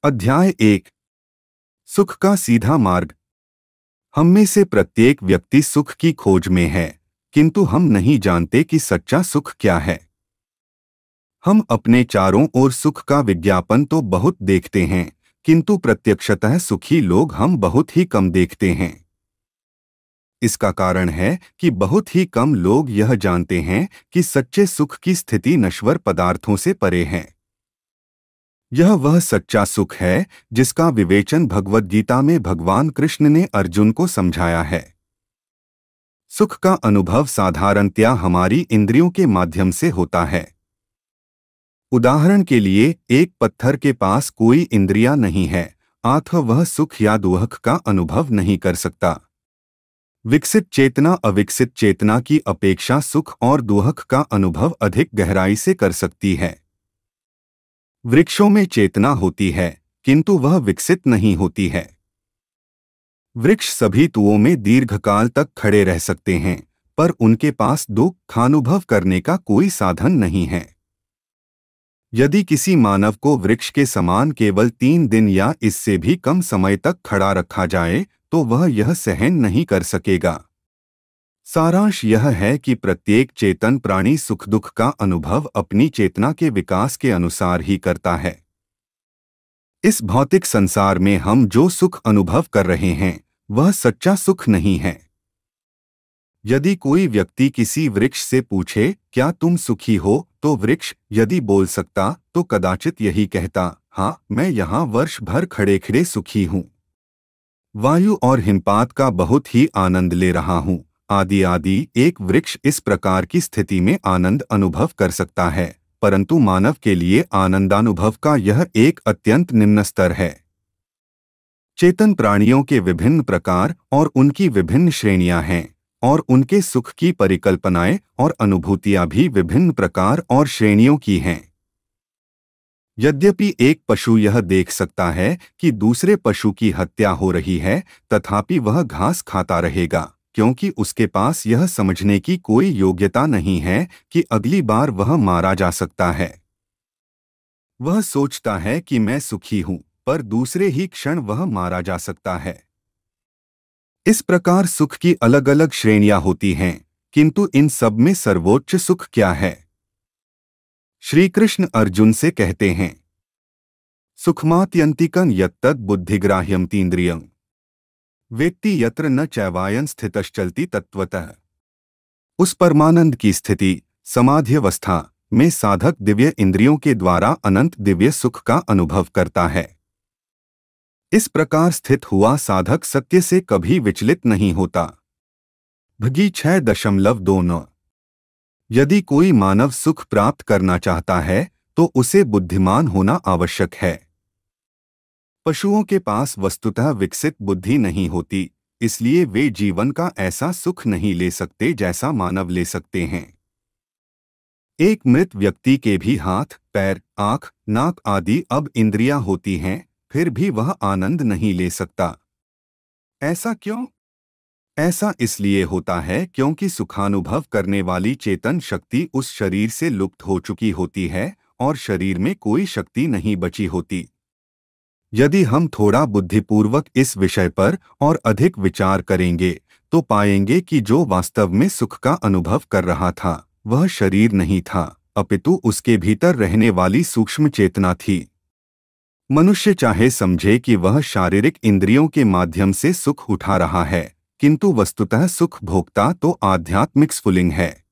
अध्याय 1। सुख का सीधा मार्ग। हम में से प्रत्येक व्यक्ति सुख की खोज में है, किंतु हम नहीं जानते कि सच्चा सुख क्या है। हम अपने चारों ओर सुख का विज्ञापन तो बहुत देखते हैं, किंतु प्रत्यक्षतः सुखी लोग हम बहुत ही कम देखते हैं। इसका कारण है कि बहुत ही कम लोग यह जानते हैं कि सच्चे सुख की स्थिति नश्वर पदार्थों से परे है। यह वह सच्चा सुख है जिसका विवेचन भगवद गीता में भगवान कृष्ण ने अर्जुन को समझाया है। सुख का अनुभव साधारणतया हमारी इंद्रियों के माध्यम से होता है। उदाहरण के लिए, एक पत्थर के पास कोई इंद्रियां नहीं है, अतः वह सुख या दुख का अनुभव नहीं कर सकता। विकसित चेतना अविकसित चेतना की अपेक्षा सुख और दुख का अनुभव अधिक गहराई से कर सकती है। वृक्षों में चेतना होती है, किंतु वह विकसित नहीं होती है। वृक्ष सभी तुओं में दीर्घकाल तक खड़े रह सकते हैं, पर उनके पास दुख का अनुभव करने का कोई साधन नहीं है। यदि किसी मानव को वृक्ष के समान केवल 3 दिन या इससे भी कम समय तक खड़ा रखा जाए, तो वह यह सहन नहीं कर सकेगा। सारांश यह है कि प्रत्येक चेतन प्राणी सुख दुख का अनुभव अपनी चेतना के विकास के अनुसार ही करता है। इस भौतिक संसार में हम जो सुख अनुभव कर रहे हैं, वह सच्चा सुख नहीं है। यदि कोई व्यक्ति किसी वृक्ष से पूछे, क्या तुम सुखी हो, तो वृक्ष यदि बोल सकता तो कदाचित यही कहता, हाँ, मैं यहाँ वर्ष भर खड़े खड़े सुखी हूँ। वायु और हिमपात का बहुत ही आनंद ले रहा हूँ, आदि आदि। एक वृक्ष इस प्रकार की स्थिति में आनंद अनुभव कर सकता है, परंतु मानव के लिए आनंदानुभव का यह एक अत्यंत निम्न स्तर है। चेतन प्राणियों के विभिन्न प्रकार और उनकी विभिन्न श्रेणियां हैं, और उनके सुख की परिकल्पनाएं और अनुभूतियां भी विभिन्न प्रकार और श्रेणियों की हैं। यद्यपि एक पशु यह देख सकता है कि दूसरे पशु की हत्या हो रही है, तथापि वह घास खाता रहेगा, क्योंकि उसके पास यह समझने की कोई योग्यता नहीं है कि अगली बार वह मारा जा सकता है। वह सोचता है कि मैं सुखी हूं, पर दूसरे ही क्षण वह मारा जा सकता है। इस प्रकार सुख की अलग अलग श्रेणियां होती हैं, किंतु इन सब में सर्वोच्च सुख क्या है? श्री कृष्ण अर्जुन से कहते हैं, सुखमात्यंतिकं यत्तद् बुद्धिग्राह्यं तीन्द्रियं वेत्ति यत्र न चैवायं स्थितश्चलति तत्वतः। उस परमानंद की स्थिति, समाध्यवस्था में साधक दिव्य इंद्रियों के द्वारा अनंत दिव्य सुख का अनुभव करता है। इस प्रकार स्थित हुआ साधक सत्य से कभी विचलित नहीं होता। भगी 6.29। यदि कोई मानव सुख प्राप्त करना चाहता है, तो उसे बुद्धिमान होना आवश्यक है। पशुओं के पास वस्तुतः विकसित बुद्धि नहीं होती, इसलिए वे जीवन का ऐसा सुख नहीं ले सकते जैसा मानव ले सकते हैं। एक मृत व्यक्ति के भी हाथ, पैर, आँख, नाक आदि अब इंद्रियां होती हैं, फिर भी वह आनंद नहीं ले सकता। ऐसा क्यों? ऐसा इसलिए होता है क्योंकि सुखानुभव करने वाली चेतन शक्ति उस शरीर से लुप्त हो चुकी होती है और शरीर में कोई शक्ति नहीं बची होती। यदि हम थोड़ा बुद्धिपूर्वक इस विषय पर और अधिक विचार करेंगे, तो पाएंगे कि जो वास्तव में सुख का अनुभव कर रहा था, वह शरीर नहीं था, अपितु उसके भीतर रहने वाली सूक्ष्म चेतना थी। मनुष्य चाहे समझे कि वह शारीरिक इंद्रियों के माध्यम से सुख उठा रहा है, किंतु वस्तुतः सुख भोक्ता तो आध्यात्मिक स्फुलिंग है।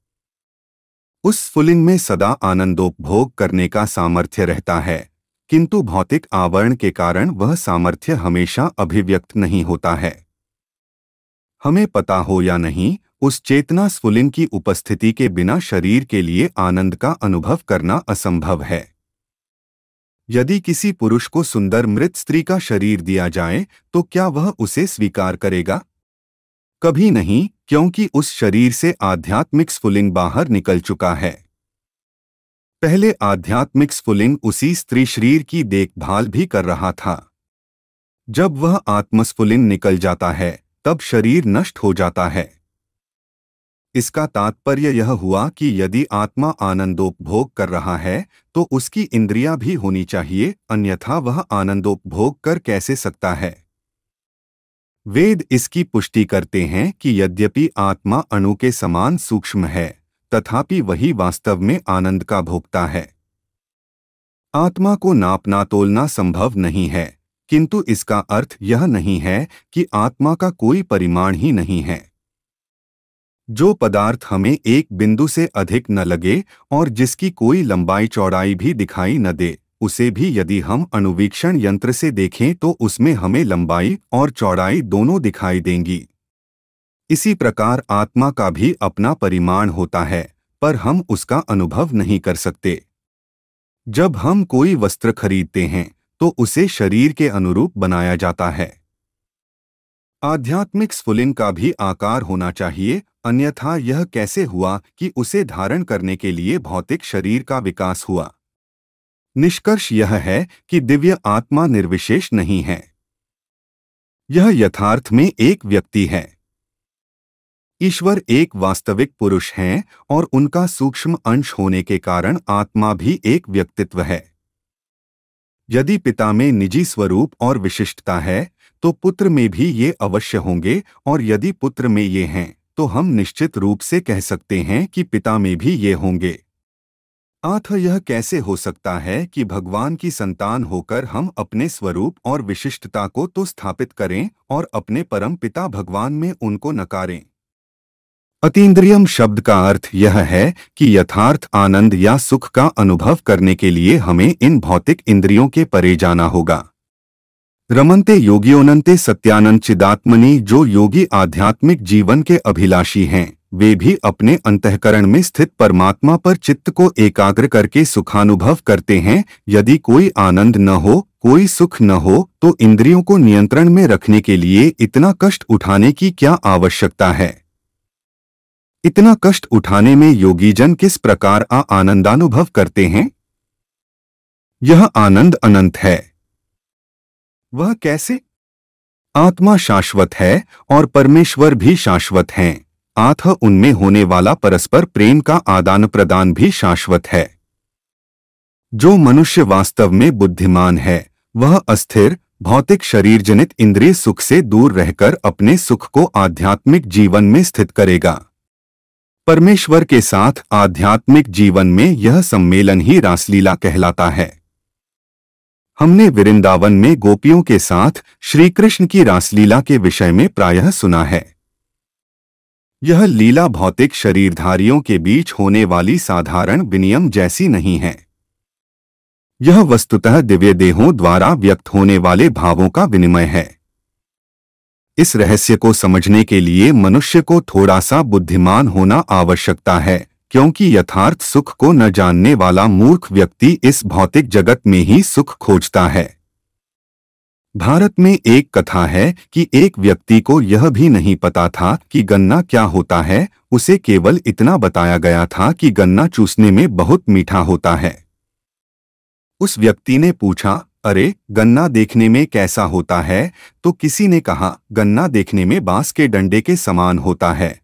उस स्फुलिंग में सदा आनंदोपभोग करने का सामर्थ्य रहता है, किंतु भौतिक आवरण के कारण वह सामर्थ्य हमेशा अभिव्यक्त नहीं होता है। हमें पता हो या नहीं, उस चेतना स्फुलिंग की उपस्थिति के बिना शरीर के लिए आनंद का अनुभव करना असंभव है। यदि किसी पुरुष को सुंदर मृत स्त्री का शरीर दिया जाए, तो क्या वह उसे स्वीकार करेगा? कभी नहीं, क्योंकि उस शरीर से आध्यात्मिक स्फुलिंग बाहर निकल चुका है। पहले आध्यात्मिक स्फुलिंग उसी स्त्री शरीर की देखभाल भी कर रहा था। जब वह आत्मस्फुलिंग निकल जाता है, तब शरीर नष्ट हो जाता है। इसका तात्पर्य यह हुआ कि यदि आत्मा आनंदोपभोग कर रहा है तो उसकी इंद्रियां भी होनी चाहिए, अन्यथा वह आनंदोपभोग कर कैसे सकता है। वेद इसकी पुष्टि करते हैं कि यद्यपि आत्मा अणु के समान सूक्ष्म है, तथापि वही वास्तव में आनंद का भोक्ता है। आत्मा को नापना तोलना संभव नहीं है, किंतु इसका अर्थ यह नहीं है कि आत्मा का कोई परिमाण ही नहीं है। जो पदार्थ हमें एक बिंदु से अधिक न लगे और जिसकी कोई लंबाई चौड़ाई भी दिखाई न दे, उसे भी यदि हम अणुवीक्षण यंत्र से देखें तो उसमें हमें लंबाई और चौड़ाई दोनों दिखाई देंगी। इसी प्रकार आत्मा का भी अपना परिमाण होता है, पर हम उसका अनुभव नहीं कर सकते। जब हम कोई वस्त्र खरीदते हैं तो उसे शरीर के अनुरूप बनाया जाता है। आध्यात्मिक स्फुलिंग का भी आकार होना चाहिए, अन्यथा यह कैसे हुआ कि उसे धारण करने के लिए भौतिक शरीर का विकास हुआ। निष्कर्ष यह है कि दिव्य आत्मा निर्विशेष नहीं है। यह यथार्थ में एक व्यक्ति है। ईश्वर एक वास्तविक पुरुष हैं और उनका सूक्ष्म अंश होने के कारण आत्मा भी एक व्यक्तित्व है। यदि पिता में निजी स्वरूप और विशिष्टता है तो पुत्र में भी ये अवश्य होंगे, और यदि पुत्र में ये हैं तो हम निश्चित रूप से कह सकते हैं कि पिता में भी ये होंगे। अतः यह कैसे हो सकता है कि भगवान की संतान होकर हम अपने स्वरूप और विशिष्टता को तो स्थापित करें और अपने परम पिता भगवान में उनको नकारें। अतीन्द्रियम शब्द का अर्थ यह है कि यथार्थ आनंद या सुख का अनुभव करने के लिए हमें इन भौतिक इंद्रियों के परे जाना होगा। रमन्ते योगियोनन्ते सत्यानंद चिदात्मनि, जो योगी आध्यात्मिक जीवन के अभिलाषी हैं, वे भी अपने अंतःकरण में स्थित परमात्मा पर चित्त को एकाग्र करके सुखानुभव करते हैं। यदि कोई आनंद न हो, कोई सुख न हो, तो इंद्रियों को नियंत्रण में रखने के लिए इतना कष्ट उठाने की क्या आवश्यकता है। इतना कष्ट उठाने में योगीजन किस प्रकार आनंदानुभव करते हैं। यह आनंद अनंत है। वह कैसे? आत्मा शाश्वत है और परमेश्वर भी शाश्वत हैं, अतः उनमें होने वाला परस्पर प्रेम का आदान प्रदान भी शाश्वत है। जो मनुष्य वास्तव में बुद्धिमान है वह अस्थिर भौतिक शरीर जनित इंद्रिय सुख से दूर रहकर अपने सुख को आध्यात्मिक जीवन में स्थित करेगा। परमेश्वर के साथ आध्यात्मिक जीवन में यह सम्मेलन ही रासलीला कहलाता है। हमने वृंदावन में गोपियों के साथ श्री कृष्ण की रासलीला के विषय में प्रायः सुना है। यह लीला भौतिक शरीरधारियों के बीच होने वाली साधारण विनियम जैसी नहीं है। यह वस्तुतः दिव्य देहों द्वारा व्यक्त होने वाले भावों का विनिमय है। इस रहस्य को समझने के लिए मनुष्य को थोड़ा सा बुद्धिमान होना आवश्यकता है, क्योंकि यथार्थ सुख को न जानने वाला मूर्ख व्यक्ति इस भौतिक जगत में ही सुख खोजता है। भारत में एक कथा है कि एक व्यक्ति को यह भी नहीं पता था कि गन्ना क्या होता है। उसे केवल इतना बताया गया था कि गन्ना चूसने में बहुत मीठा होता है। उस व्यक्ति ने पूछा, अरे गन्ना देखने में कैसा होता है? तो किसी ने कहा, गन्ना देखने में बांस के डंडे के समान होता है।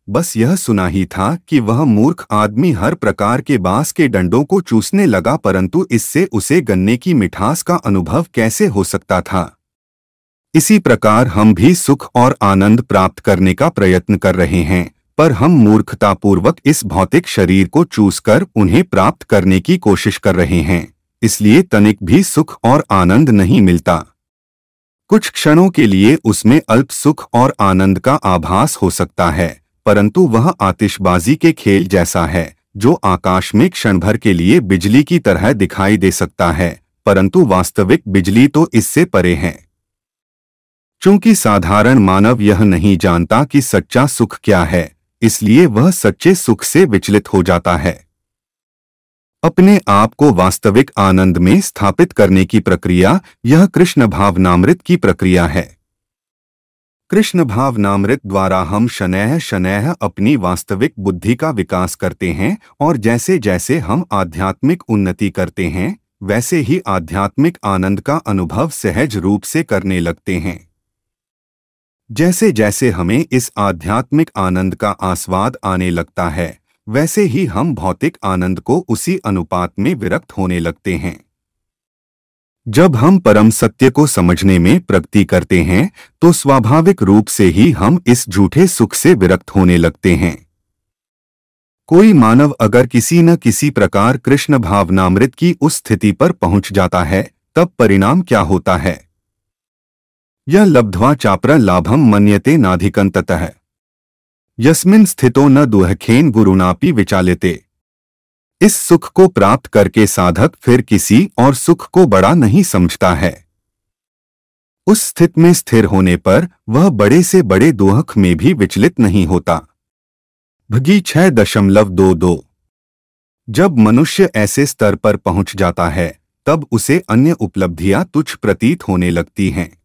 बस यह सुना ही था कि वह मूर्ख आदमी हर प्रकार के बांस के डंडों को चूसने लगा, परंतु इससे उसे गन्ने की मिठास का अनुभव कैसे हो सकता था। इसी प्रकार हम भी सुख और आनंद प्राप्त करने का प्रयत्न कर रहे हैं, पर हम मूर्खतापूर्वक इस भौतिक शरीर को चूसकर उन्हें प्राप्त करने की कोशिश कर रहे हैं। इसलिए तनिक भी सुख और आनंद नहीं मिलता। कुछ क्षणों के लिए उसमें अल्प सुख और आनंद का आभास हो सकता है, परंतु वह आतिशबाजी के खेल जैसा है जो आकाश में क्षण भर के लिए बिजली की तरह दिखाई दे सकता है, परंतु वास्तविक बिजली तो इससे परे है। चूंकि साधारण मानव यह नहीं जानता कि सच्चा सुख क्या है, इसलिए वह सच्चे सुख से विचलित हो जाता है। अपने आप को वास्तविक आनंद में स्थापित करने की प्रक्रिया, यह कृष्ण भावनामृत की प्रक्रिया है। कृष्ण भावनामृत द्वारा हम शनैः शनैः अपनी वास्तविक बुद्धि का विकास करते हैं, और जैसे जैसे हम आध्यात्मिक उन्नति करते हैं वैसे ही आध्यात्मिक आनंद का अनुभव सहज रूप से करने लगते हैं। जैसे जैसे हमें इस आध्यात्मिक आनंद का आस्वाद आने लगता है, वैसे ही हम भौतिक आनंद को उसी अनुपात में विरक्त होने लगते हैं। जब हम परम सत्य को समझने में प्रगति करते हैं, तो स्वाभाविक रूप से ही हम इस झूठे सुख से विरक्त होने लगते हैं। कोई मानव अगर किसी न किसी प्रकार कृष्ण भावनामृत की उस स्थिति पर पहुंच जाता है, तब परिणाम क्या होता है? यह लब्ध्वा चाप्र लाभम मन्यते नाधिकंततः यस्मिन् स्थितो न दुहखेन गुरुनापि विचाल्यते। इस सुख को प्राप्त करके साधक फिर किसी और सुख को बड़ा नहीं समझता है। उस स्थिति में स्थिर होने पर वह बड़े से बड़े दुख में भी विचलित नहीं होता। भगी 6.22। जब मनुष्य ऐसे स्तर पर पहुंच जाता है, तब उसे अन्य उपलब्धियां तुच्छ प्रतीत होने लगती हैं।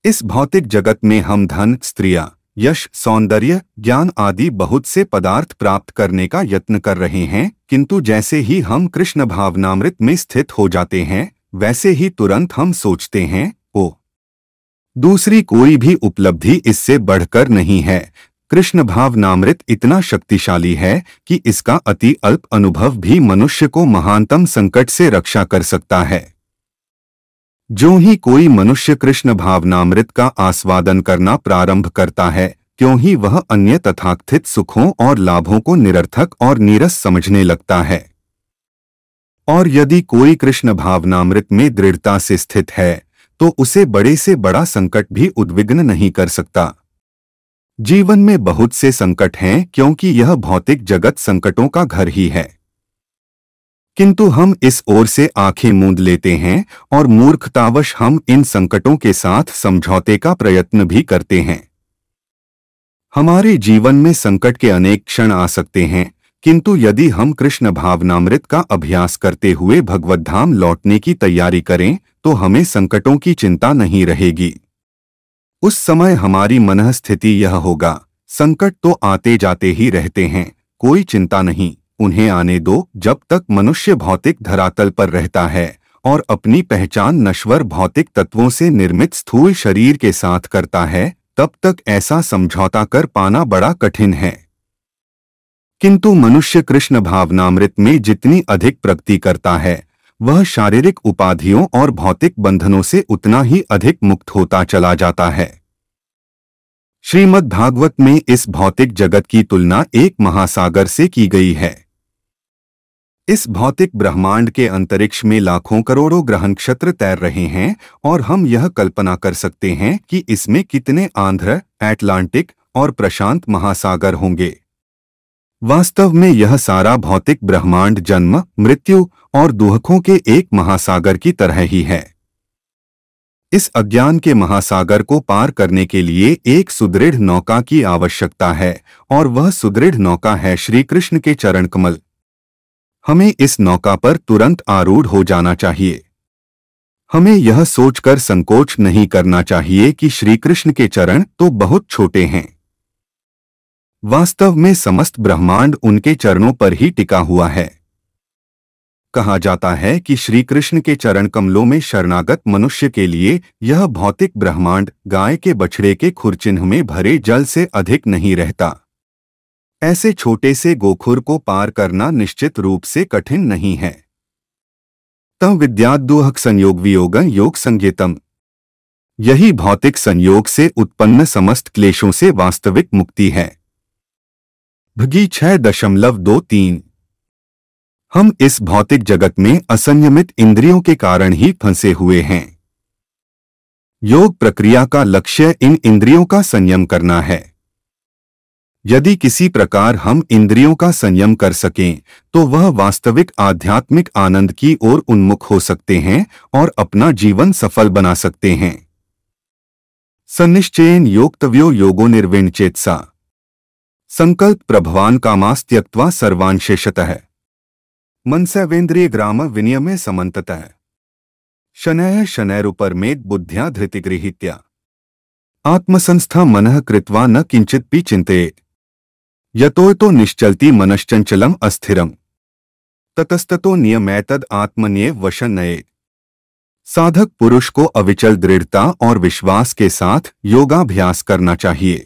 इस भौतिक जगत में हम धन, स्त्रियां, यश, सौंदर्य, ज्ञान आदि बहुत से पदार्थ प्राप्त करने का यत्न कर रहे हैं, किंतु जैसे ही हम कृष्ण भावनामृत में स्थित हो जाते हैं, वैसे ही तुरंत हम सोचते हैं, ओ, दूसरी कोई भी उपलब्धि इससे बढ़कर नहीं है। कृष्ण भावनामृत इतना शक्तिशाली है कि इसका अति अल्प अनुभव भी मनुष्य को महानतम संकट से रक्षा कर सकता है। जो ही कोई मनुष्य कृष्ण भावनामृत का आस्वादन करना प्रारंभ करता है, त्यों ही वह अन्य तथाकथित सुखों और लाभों को निरर्थक और नीरस समझने लगता है। और यदि कोई कृष्ण भावनामृत में दृढ़ता से स्थित है, तो उसे बड़े से बड़ा संकट भी उद्विग्न नहीं कर सकता। जीवन में बहुत से संकट हैं, क्योंकि यह भौतिक जगत संकटों का घर ही है। किंतु हम इस ओर से आंखें मूंद लेते हैं और मूर्खतावश हम इन संकटों के साथ समझौते का प्रयत्न भी करते हैं। हमारे जीवन में संकट के अनेक क्षण आ सकते हैं, किंतु यदि हम कृष्ण भावनामृत का अभ्यास करते हुए भगवत धाम लौटने की तैयारी करें, तो हमें संकटों की चिंता नहीं रहेगी। उस समय हमारी मनः स्थिति यह होगा, संकट तो आते जाते ही रहते हैं, कोई चिंता नहीं, उन्हें आने दो। जब तक मनुष्य भौतिक धरातल पर रहता है और अपनी पहचान नश्वर भौतिक तत्वों से निर्मित स्थूल शरीर के साथ करता है, तब तक ऐसा समझौता कर पाना बड़ा कठिन है। किंतु मनुष्य कृष्ण भावनामृत में जितनी अधिक प्रगति करता है, वह शारीरिक उपाधियों और भौतिक बंधनों से उतना ही अधिक मुक्त होता चला जाता है। श्रीमद् भागवत में इस भौतिक जगत की तुलना एक महासागर से की गई है। इस भौतिक ब्रह्मांड के अंतरिक्ष में लाखों करोड़ों ग्रह नक्षत्र तैर रहे हैं, और हम यह कल्पना कर सकते हैं कि इसमें कितने आंध्र, अटलांटिक और प्रशांत महासागर होंगे। वास्तव में यह सारा भौतिक ब्रह्मांड जन्म, मृत्यु और दुखों के एक महासागर की तरह ही है। इस अज्ञान के महासागर को पार करने के लिए एक सुदृढ़ नौका की आवश्यकता है, और वह सुदृढ़ नौका है श्री कृष्ण के चरण कमल। हमें इस नौका पर तुरंत आरूढ़ हो जाना चाहिए। हमें यह सोचकर संकोच नहीं करना चाहिए कि श्री कृष्ण के चरण तो बहुत छोटे हैं। वास्तव में समस्त ब्रह्मांड उनके चरणों पर ही टिका हुआ है। कहा जाता है कि श्री कृष्ण के चरण कमलों में शरणागत मनुष्य के लिए यह भौतिक ब्रह्मांड गाय के बछड़े के खुरचिन्ह में भरे जल से अधिक नहीं रहता। ऐसे छोटे से गोखुर को पार करना निश्चित रूप से कठिन नहीं है। तम विद्याद्दुहक संयोग वियोगं योग संज्ञेतम। यही भौतिक संयोग से उत्पन्न समस्त क्लेशों से वास्तविक मुक्ति है। भगी 6.23। हम इस भौतिक जगत में असंयमित इंद्रियों के कारण ही फंसे हुए हैं। योग प्रक्रिया का लक्ष्य इन इंद्रियों का संयम करना है। यदि किसी प्रकार हम इंद्रियों का संयम कर सकें, तो वह वास्तविक आध्यात्मिक आनंद की ओर उन्मुख हो सकते हैं और अपना जीवन सफल बना सकते हैं। सन्निश्चयेन योक्तव्यो योगो निर्विण्चेत्सा संकल्प प्रभवान कामास त्यक्त्वा सर्वान् शेषतः मनसैवेन्द्रिय ग्राम विनियमे समन्ततः शनैः शनैरुपरमेद बुद्ध्या धृतिगृहीत्या आत्मसंस्था मनः कृत्वा न किंचिदपि चिन्तयेत् यतो निश्चलति मनश्चंचलम अस्थिरम ततस्ततो नियमैतद आत्मन्येव वशं नयेत्। साधक पुरुष को अविचल दृढ़ता और विश्वास के साथ योगाभ्यास करना चाहिए।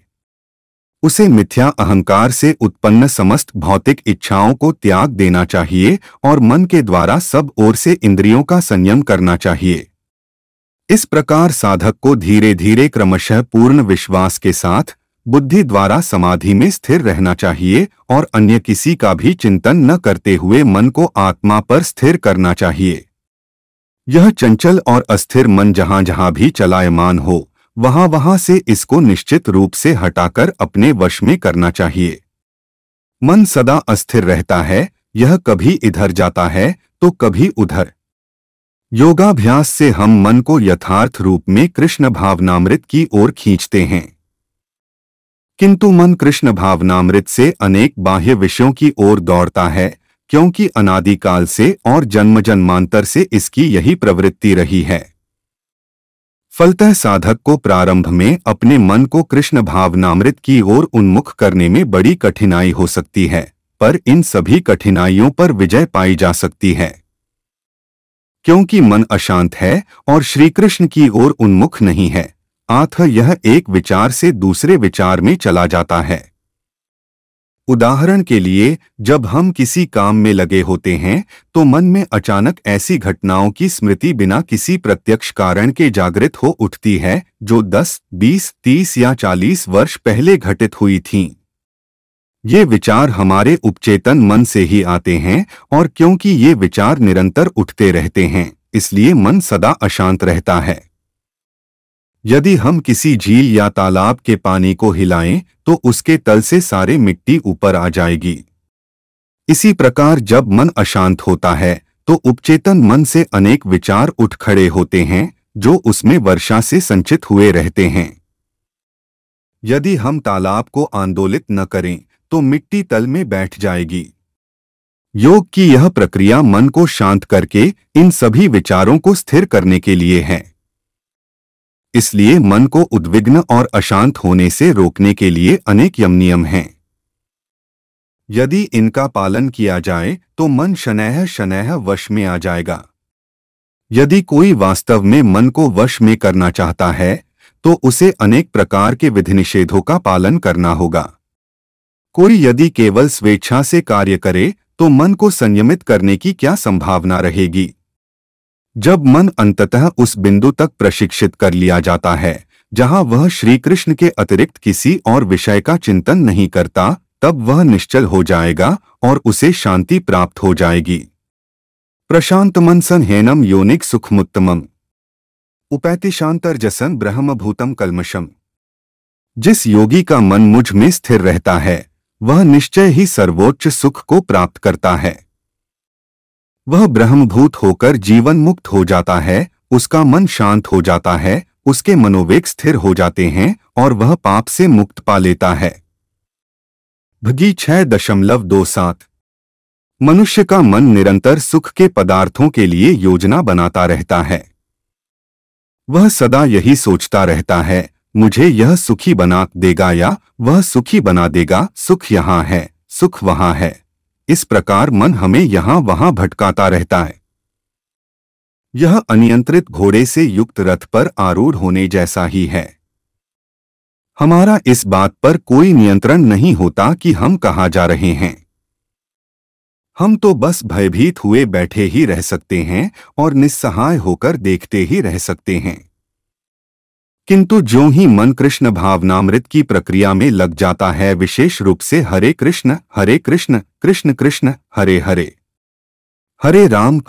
उसे मिथ्या अहंकार से उत्पन्न समस्त भौतिक इच्छाओं को त्याग देना चाहिए और मन के द्वारा सब ओर से इंद्रियों का संयम करना चाहिए। इस प्रकार साधक को धीरे धीरे क्रमशः पूर्ण विश्वास के साथ बुद्धि द्वारा समाधि में स्थिर रहना चाहिए और अन्य किसी का भी चिंतन न करते हुए मन को आत्मा पर स्थिर करना चाहिए। यह चंचल और अस्थिर मन जहां जहां भी चलायमान हो, वहां वहां से इसको निश्चित रूप से हटाकर अपने वश में करना चाहिए। मन सदा अस्थिर रहता है, यह कभी इधर जाता है तो कभी उधर। योगाभ्यास से हम मन को यथार्थ रूप में कृष्ण भावनामृत की ओर खींचते हैं, किंतु मन कृष्ण भावनामृत से अनेक बाह्य विषयों की ओर दौड़ता है, क्योंकि अनादिकाल से और जन्म जन्मांतर से इसकी यही प्रवृत्ति रही है। फलतः साधक को प्रारंभ में अपने मन को कृष्ण भावनामृत की ओर उन्मुख करने में बड़ी कठिनाई हो सकती है, पर इन सभी कठिनाइयों पर विजय पाई जा सकती है, क्योंकि मन अशांत है और श्री कृष्ण की ओर उन्मुख नहीं है, अतः यह एक विचार से दूसरे विचार में चला जाता है। उदाहरण के लिए, जब हम किसी काम में लगे होते हैं तो मन में अचानक ऐसी घटनाओं की स्मृति बिना किसी प्रत्यक्ष कारण के जागृत हो उठती है जो 10, 20, 30 या 40 वर्ष पहले घटित हुई थीं। ये विचार हमारे उपचेतन मन से ही आते हैं और क्योंकि ये विचार निरंतर उठते रहते हैं, इसलिए मन सदा अशांत रहता है। यदि हम किसी झील या तालाब के पानी को हिलाएं तो उसके तल से सारे मिट्टी ऊपर आ जाएगी। इसी प्रकार जब मन अशांत होता है तो उपचेतन मन से अनेक विचार उठ खड़े होते हैं जो उसमें वर्षा से संचित हुए रहते हैं। यदि हम तालाब को आंदोलित न करें तो मिट्टी तल में बैठ जाएगी। योग की यह प्रक्रिया मन को शांत करके इन सभी विचारों को स्थिर करने के लिए है। इसलिए मन को उद्विग्न और अशांत होने से रोकने के लिए अनेक यम नियम हैं। यदि इनका पालन किया जाए तो मन शनैः शनैः वश में आ जाएगा। यदि कोई वास्तव में मन को वश में करना चाहता है तो उसे अनेक प्रकार के विधि निषेधों का पालन करना होगा। कोई यदि केवल स्वेच्छा से कार्य करे तो मन को संयमित करने की क्या संभावना रहेगी। जब मन अंततः उस बिंदु तक प्रशिक्षित कर लिया जाता है जहां वह श्री कृष्ण के अतिरिक्त किसी और विषय का चिंतन नहीं करता, तब वह निश्चल हो जाएगा और उसे शांति प्राप्त हो जाएगी। प्रशांत मनसन हेनम योनिक सुखमुत्तमम उपैति शांतर्जसन ब्रह्मभूतम कल्मषम। जिस योगी का मन मुझ में स्थिर रहता है वह निश्चय ही सर्वोच्च सुख को प्राप्त करता है। वह ब्रह्मभूत होकर जीवन मुक्त हो जाता है, उसका मन शांत हो जाता है, उसके मनोवेग स्थिर हो जाते हैं और वह पाप से मुक्त पा लेता है। भगी 6.27। मनुष्य का मन निरंतर सुख के पदार्थों के लिए योजना बनाता रहता है। वह सदा यही सोचता रहता है, मुझे यह सुखी बना देगा या वह सुखी बना देगा, सुख यहाँ है, सुख वहाँ है। इस प्रकार मन हमें यहाँ वहाँ भटकाता रहता है। यह अनियंत्रित घोड़े से युक्त रथ पर आरूढ़ होने जैसा ही है। हमारा इस बात पर कोई नियंत्रण नहीं होता कि हम कहाँ जा रहे हैं। हम तो बस भयभीत हुए बैठे ही रह सकते हैं और निस्सहाय होकर देखते ही रह सकते हैं। किंतु ज्यों ही मन कृष्ण भावनामृत की प्रक्रिया में लग जाता है, विशेष रूप से हरे कृष्ण कृष्ण कृष्ण हरे हरे, हरे राम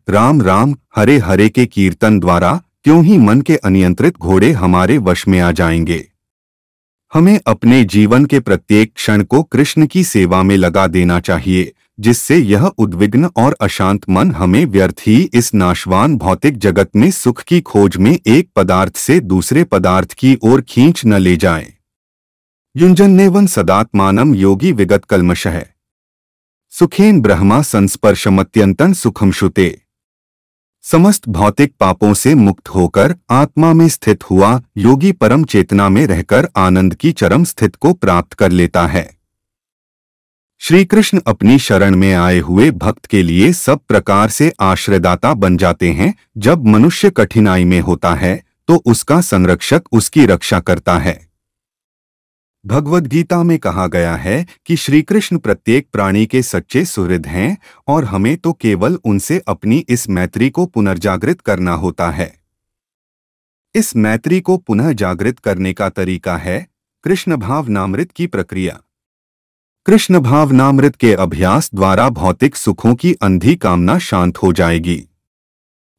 राम राम हरे हरे के कीर्तन द्वारा, त्यों ही मन के अनियंत्रित घोड़े हमारे वश में आ जाएंगे। हमें अपने जीवन के प्रत्येक क्षण को कृष्ण की सेवा में लगा देना चाहिए, जिससे यह उद्विग्न और अशांत मन हमें व्यर्थ ही इस नाशवान भौतिक जगत में सुख की खोज में एक पदार्थ से दूसरे पदार्थ की ओर खींच न ले जाए। युञ्जन्नेवं सदात्मानं योगी विगत कल्मषः सुखेन ब्रह्मा संस्पर्शमत्यंतं सुखम श्रुते। समस्त भौतिक पापों से मुक्त होकर आत्मा में स्थित हुआ योगी परम चेतना में रहकर आनंद की चरम स्थिति को प्राप्त कर लेता है। श्री कृष्ण अपनी शरण में आए हुए भक्त के लिए सब प्रकार से आश्रयदाता बन जाते हैं। जब मनुष्य कठिनाई में होता है तो उसका संरक्षक उसकी रक्षा करता है। भगवद गीता में कहा गया है कि श्री कृष्ण प्रत्येक प्राणी के सच्चे सुहृद हैं और हमें तो केवल उनसे अपनी इस मैत्री को पुनर्जागृत करना होता है। इस मैत्री को पुनः जागृत करने का तरीका है कृष्ण भावनामृत की प्रक्रिया। कृष्ण भावनामृत के अभ्यास द्वारा भौतिक सुखों की अंधी कामना शांत हो जाएगी।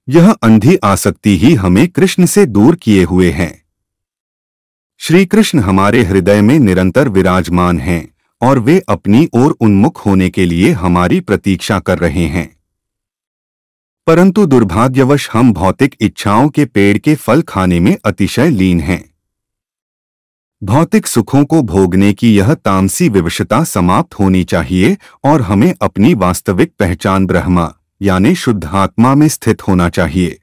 यह अंधी आसक्ति ही हमें कृष्ण से दूर किए हुए हैं। श्री कृष्ण हमारे हृदय में निरंतर विराजमान हैं और वे अपनी ओर उन्मुख होने के लिए हमारी प्रतीक्षा कर रहे हैं। परंतु दुर्भाग्यवश हम भौतिक इच्छाओं के पेड़ के फल खाने में अतिशय लीन हैं। भौतिक सुखों को भोगने की यह तामसी विवशता समाप्त होनी चाहिए और हमें अपनी वास्तविक पहचान ब्रह्मा यानी शुद्ध आत्मा में स्थित होना चाहिए।